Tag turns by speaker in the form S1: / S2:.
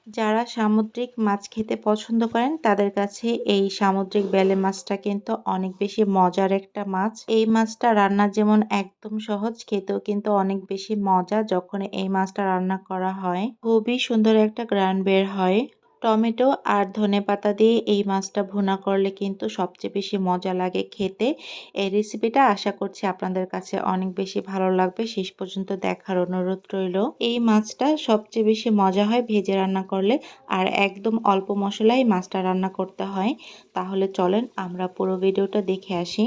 S1: যারা সামুদ্রিক মাছ খেতে পছন্দ করেন তাদের কাছে এই সামুদ্রিক বেলে মাছটা কিন্তু অনেক বেশি মজার একটা মাছ। এই মাছটা রান্না যেমন একদম সহজ, খেতেও কিন্তু অনেক বেশি মজা যখন এই মাছটা রান্না করা হয়। খুবই সুন্দর একটা ঘ্রাণ বের হয়। টমেটো আর ধনেপাতা দিয়ে এই মাছটা ভুনা করলে কিন্তু সবচেয়ে বেশি মজা লাগে খেতে। এই রেসিপিটা আশা করছি আপনাদের কাছে অনেক বেশি ভালো লাগবে। শেষ পর্যন্ত দেখার অনুরোধ রইল। এই মাছটা সবচেয়ে বেশি মজা হয় ভেজে রান্না করলে, আর একদম অল্প মশলায় মাছটা রান্না করতে হয়। তাহলে চলেন আমরা পুরো ভিডিওটা দেখে আসি।